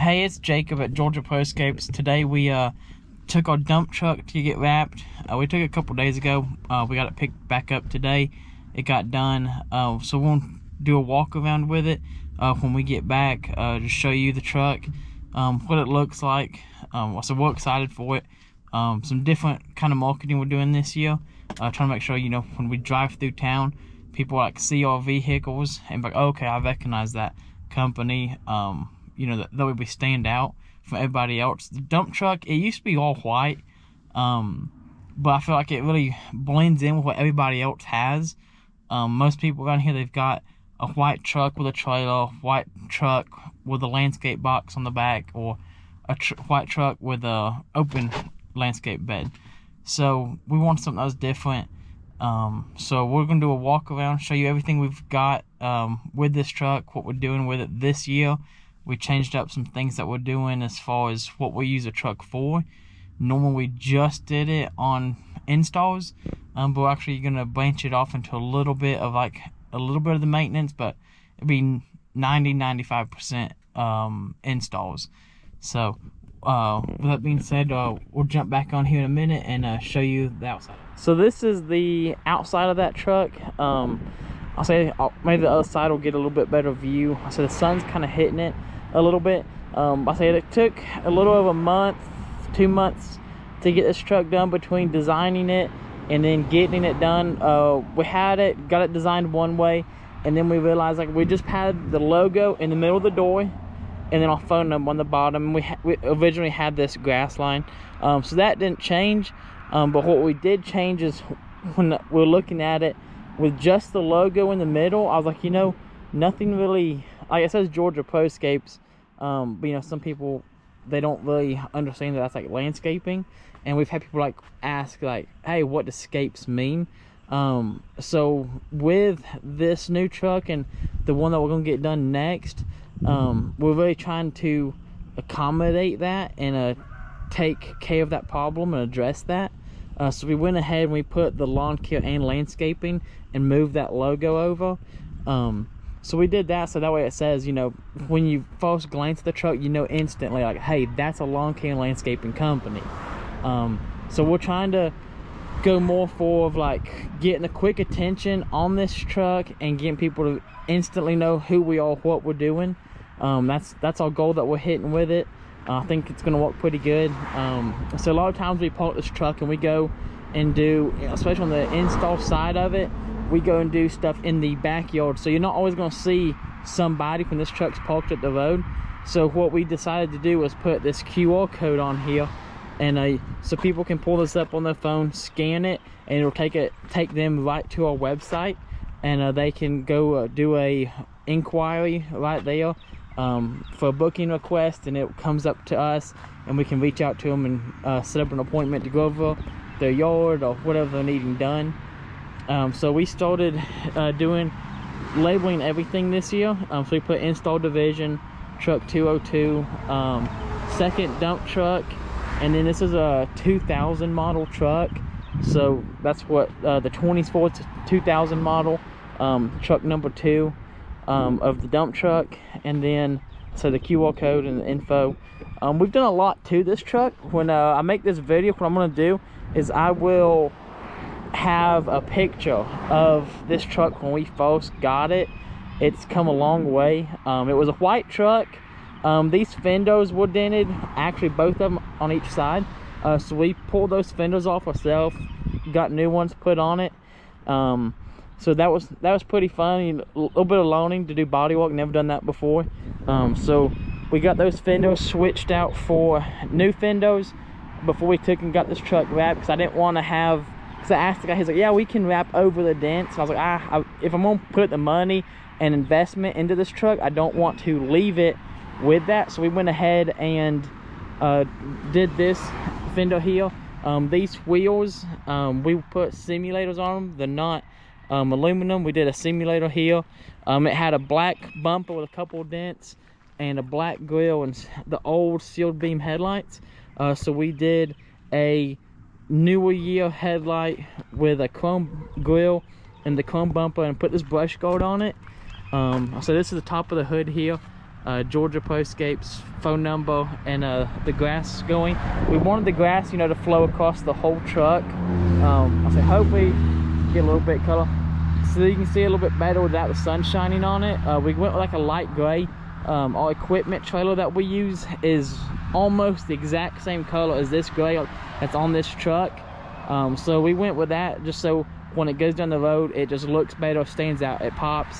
Hey, it's Jacob at Georgia Pro Scapes. Today we took our dump truck to get wrapped. We took it a couple days ago. We got it picked back up today. It got done. So we'll do a walk around with it when we get back to show you the truck, what it looks like. So we're excited for it. Some different kind of marketing we're doing this year. Trying to make sure, you know, when we drive through town, people like see our vehicles and be like, oh, okay, I recognize that company. You know, that way we stand out from everybody else. The dump truck, it used to be all white, but I feel like it really blends in with what everybody else has. Most people around here, they've got a white truck with a trailer, white truck with a landscape box on the back, or a white truck with a open landscape bed. So we want something that was different. So we're gonna do a walk around, show you everything we've got with this truck, what we're doing with it this year. We changed up some things that we're doing as far as what we use a truck for. Normally we just did it on installs, but we're actually gonna branch it off into a little bit of the maintenance, but it'd be 90-95% installs. So with that being said, we'll jump back on here in a minute and show you the outside. So this is the outside of that truck. I'll say maybe the other side will get a little bit better view. So the sun's kind of hitting it a little bit. I say it took a little over a month, 2 months to get this truck done between designing it and then getting it done. We got it designed one way, and then we realized like we just had the logo in the middle of the door and then our phone number on the bottom. We originally had this grass line, so that didn't change. But what we did change is when we're looking at it with just the logo in the middle, I was like, you know, nothing really, like it says Georgia Pro Scapes, but you know, some people, they don't really understand that that's like landscaping. And we've had people like ask like, hey, what does Scapes mean? So with this new truck and the one that we're gonna get done next, we're really trying to accommodate that and take care of that problem and address that. So we went ahead and we put the lawn care and landscaping and moved that logo over. So we did that so that way it says, you know, when you first glance at the truck, you know instantly like, hey, that's a lawn care and landscaping company. So we're trying to go more for like getting a quick attention on this truck and getting people to instantly know who we are, what we're doing. That's our goal that we're hitting with it. I think it's going to work pretty good. So a lot of times we park this truck and we go and do, you know, especially on the install side of it, we go and do stuff in the backyard. So you're not always going to see somebody when this truck's parked at the road. So what we decided to do was put this QR code on here, and so people can pull this up on their phone, scan it, and it'll take them right to our website, and they can go do a inquiry right there for a booking request, and it comes up to us and we can reach out to them and set up an appointment to go over their yard or whatever they're needing done. So we started doing labeling everything this year. So we put install division, truck 202, second dump truck, and then this is a 2000 model truck. So that's what the 24 2000 model, truck number 2 of the dump truck. And then so the QR code and the info. We've done a lot to this truck. When I make this video, what I'm going to do is I will have a picture of this truck when we first got it. It's come a long way. It was a white truck. These fenders were dented, actually both of them on each side. So we pulled those fenders off ourselves, got new ones put on it. So that was pretty fun. A little bit of learning to do body work, never done that before. So we got those fenders switched out for new fenders before we took and got this truck wrapped, because I didn't want to have, because I asked the guy, he's like, yeah, we can wrap over the dents. And I was like, if I'm gonna put the money and investment into this truck, I don't want to leave it with that. So we went ahead and did this fender here. These wheels, we put simulators on them. They're not aluminum. We did a simulator here. It had a black bumper with a couple of dents and a black grille and the old sealed beam headlights. So we did a newer year headlight with a chrome grille and the chrome bumper and put this brush guard on it. So this is the top of the hood here. Georgia Scapes phone number and the grass going. We wanted the grass, you know, to flow across the whole truck. I said hopefully get a little bit color so you can see a little bit better without the sun shining on it. We went with like a light gray. Our equipment trailer that we use is almost the exact same color as this gray that's on this truck. So we went with that just so when it goes down the road it just looks better, stands out, it pops.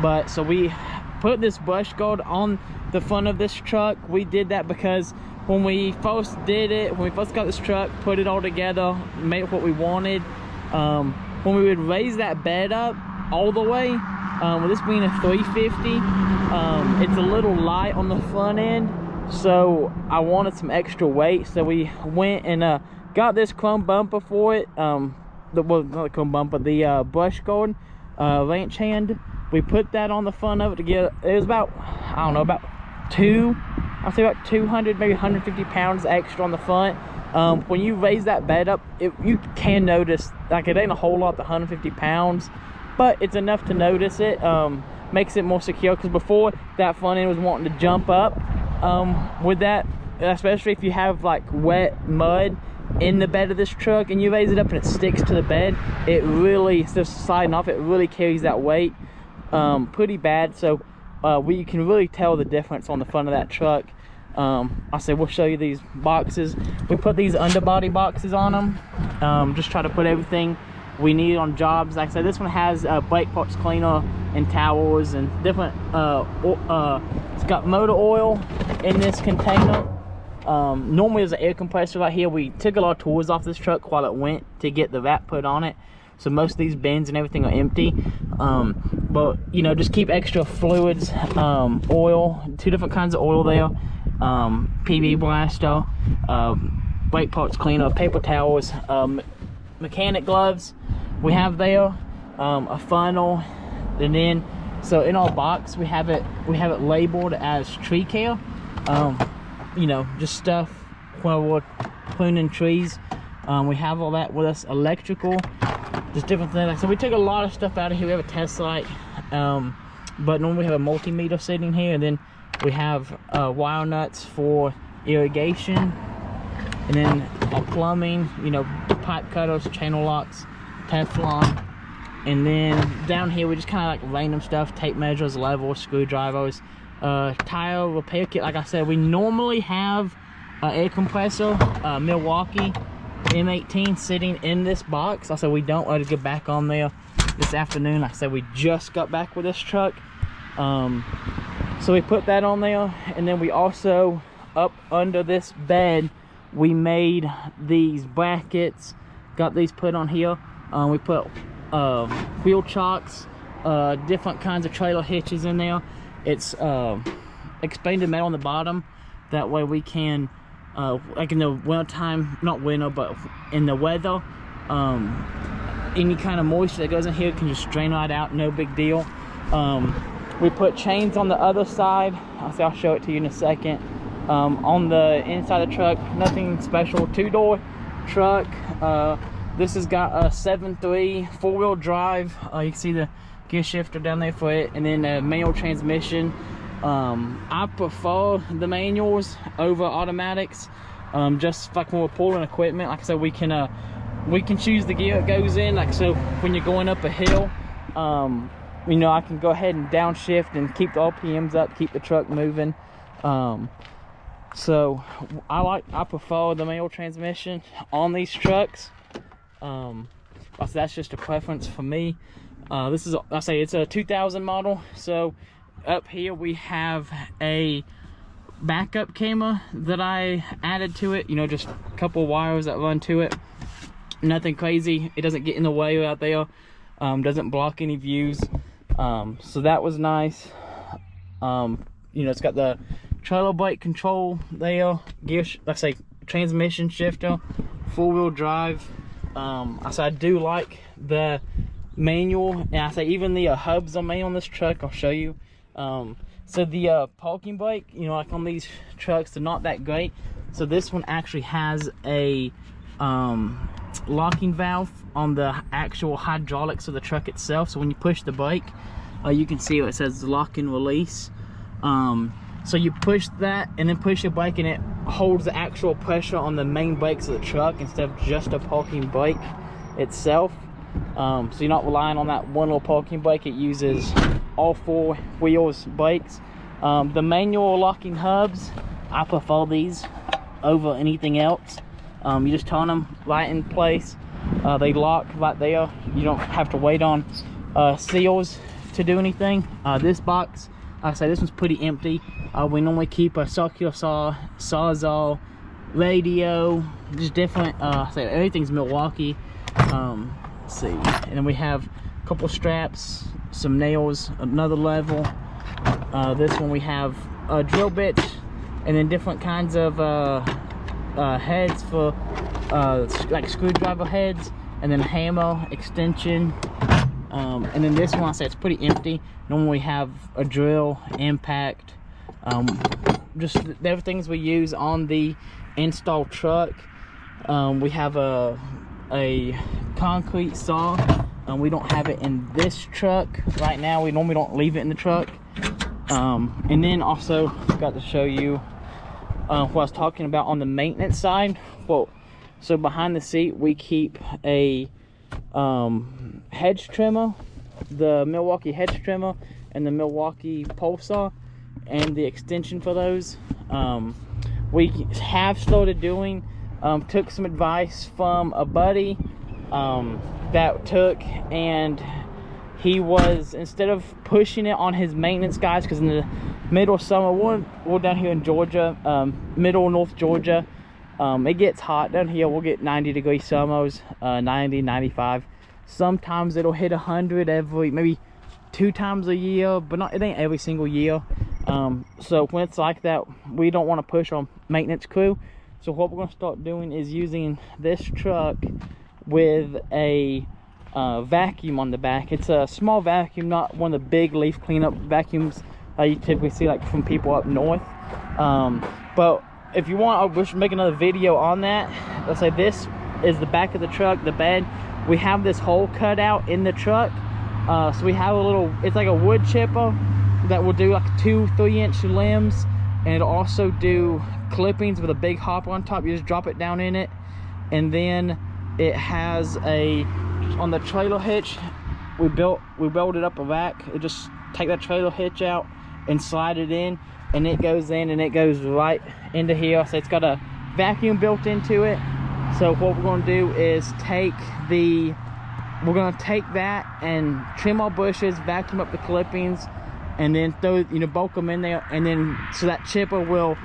But so we put this brush guard on the front of this truck. We did that because when we first did it, when we first got this truck, put it all together, made it what we wanted, when we would raise that bed up all the way, with this being a 350, it's a little light on the front end, so I wanted some extra weight. So we went and got this chrome bumper for it, well, not the chrome bumper, the brush guard ranch hand. We put that on the front of it to get, it was about, I don't know, about I'll say about 200, maybe 150 pounds extra on the front. When you raise that bed up, you can notice, like, it ain't a whole lot, the 150 pounds, but it's enough to notice it. Makes it more secure, because before that front end was wanting to jump up with that, especially if you have like wet mud in the bed of this truck and you raise it up and it sticks to the bed, it really, instead of sliding off, it really carries that weight pretty bad. So we can really tell the difference on the front of that truck. I said we'll show you these boxes. We put these underbody boxes on them, just try to put everything we need on jobs. Like I said, this one has brake parts cleaner and towels and different it's got motor oil in this container. Normally there's an air compressor right here. We took a lot of tools off this truck while it went to get the wrap put on it, so most of these bins and everything are empty. But you know, just keep extra fluids, oil, 2 different kinds of oil there, PB blaster, brake parts cleaner, paper towels, mechanic gloves we have there, a funnel, and then so in our box we have it labeled as tree care. You know, just stuff while we're pruning trees. We have all that with us, electrical, just different things. So we took a lot of stuff out of here. We have a test light, but normally we have a multimeter sitting here, and then we have wire nuts for irrigation, and then our plumbing, you know, pipe cutters, channel locks, Teflon, and then down here we just kind of like random stuff, tape measures, levels, screwdrivers, tire repair kit. Like I said, we normally have an air compressor, Milwaukee M18 sitting in this box. I said we don't. Let us get back on there this afternoon. Like I said, we just got back with this truck, so we put that on there, and then we also, up under this bed, we made these brackets, got these put on here. We put wheel chocks, different kinds of trailer hitches in there. It's expanded metal on the bottom, that way we can like in the winter time, not winter but in the weather, any kind of moisture that goes in here can just drain right out, no big deal. We put chains on the other side. I'll show it to you in a second. On the inside of the truck, nothing special, 2-door truck. This has got a 7.3 4-wheel drive. You can see the gear shifter down there for it, and then a manual transmission. I prefer the manuals over automatics, just like when we're pulling equipment. Like I said, we can choose the gear it goes in. Like, so when you're going up a hill, you know, I can go ahead and downshift and keep the RPMs up, keep the truck moving. So I prefer the manual transmission on these trucks. So that's just a preference for me. This is, I say it's a 2000 model. So up here we have a backup camera that I added to it. You know, just a couple wires that run to it. Nothing crazy. It doesn't get in the way out there. Doesn't block any views. So that was nice. You know, it's got the trailer brake control there, gear, let's say transmission shifter, 4-wheel drive. I do like the manual, and I say even the hubs are made on this truck. I'll show you. So the parking brake, you know, like on these trucks, they're not that great. So this one actually has a locking valve on the actual hydraulics of the truck itself. So when you push the brake, You can see it says lock and release. So you push that and then push your brake, and it holds the actual pressure on the main brakes of the truck instead of just a parking brake itself. So you're not relying on that one little parking brake. It uses all 4 wheels brakes. The manual locking hubs, I prefer these over anything else. You just turn them right in place. They lock right there. You don't have to wait on seals to do anything. This box, like I say, this one's pretty empty. We normally keep a circular saw, sawzall, radio, just different. Say everything's Milwaukee. Let's see, and then we have a couple straps, some nails, another level. This one we have drill bits, and then different kinds of heads for like screwdriver heads, and then hammer extension. And then this one, I say it's pretty empty. Normally we have a drill, impact, just the things we use on the install truck. We have a concrete saw. We don't have it in this truck right now. We normally don't leave it in the truck. And then also forgot to show you what I was talking about on the maintenance side. Well, so behind the seat we keep a hedge trimmer, the Milwaukee hedge trimmer, and the Milwaukee pole saw, and the extension for those. We have started doing, took some advice from a buddy that took, and he was, instead of pushing it on his maintenance guys, because in the middle of summer, we're down here in Georgia, middle North Georgia, it gets hot down here. We'll get 90-degree summers, 90, 95. Sometimes it'll hit 100 every, maybe 2 times a year, but not, it ain't every single year. So when it's like that, we don't want to push on maintenance crew. So what we're going to start doing is using this truck with a vacuum on the back. It's a small vacuum, not one of the big leaf cleanup vacuums you typically see like from people up north. But if you want, we should make another video on that. Let's say this is the back of the truck, the bed. We have this hole cut out in the truck. So we have a little, it's like a wood chipper that will do like 2-3 inch limbs, and it'll also do clippings with a big hopper on top. You just drop it down in it, and then it has a, on the trailer hitch, we welded up a rack. It just take that trailer hitch out and slide it in, and it goes in, and it goes right into here. So it's got a vacuum built into it. So what we're going to do is we're going to take that and trim our bushes, vacuum up the clippings, and then throw, bulk them in there, and then so that chipper will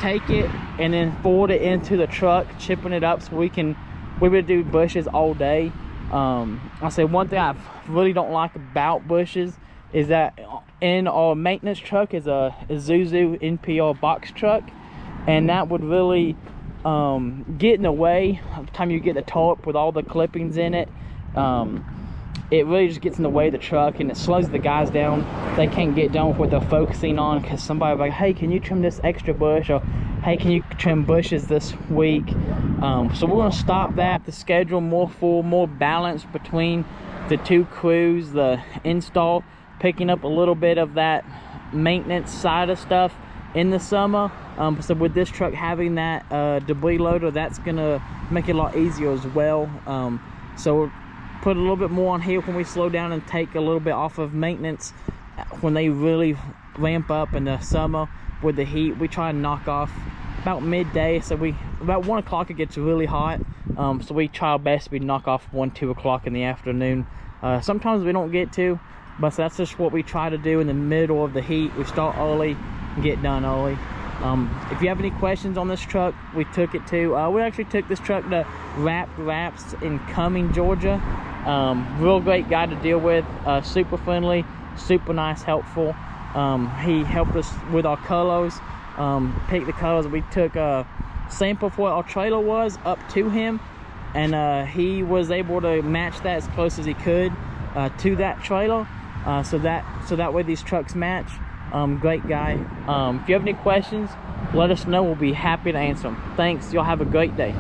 take it and then forward it into the truck, chipping it up, so we would do bushes all day. I'll say one thing I really don't like about bushes is that in our maintenance truck is a Isuzu NPR box truck, and that would really get in the way by the time you get the tarp with all the clippings in it. It really just gets in the way of the truck, and it slows the guys down. They can't get done with what they're focusing on, because somebody will be like, hey, can you trim this extra bush, or hey, can you trim bushes this week? So we're going to stop that, the schedule more full, more balance between the 2 crews, the install, picking up a little bit of that maintenance side of stuff in the summer. So with this truck having that debris loader, that's going to make it a lot easier as well. So we'll put a little bit more on here when we slow down and take a little bit off of maintenance when they really ramp up in the summer with the heat. We try and knock off about midday, so about 1 o'clock it gets really hot, so we try our best to knock off 1-2 o'clock in the afternoon. Sometimes we don't get to, but so that's just what we try to do in the middle of the heat. We start early and get done early. If you have any questions on this truck, we took it to, we actually took this truck to Wraps in Cumming, Georgia. Real great guy to deal with, super friendly, super nice, helpful. He helped us with our colors, pick the colors. We took a sample for what our trailer was up to him, and he was able to match that as close as he could to that trailer, so that way these trucks match. Great guy. If you have any questions, let us know. We'll be happy to answer them. Thanks. Y'all have a great day.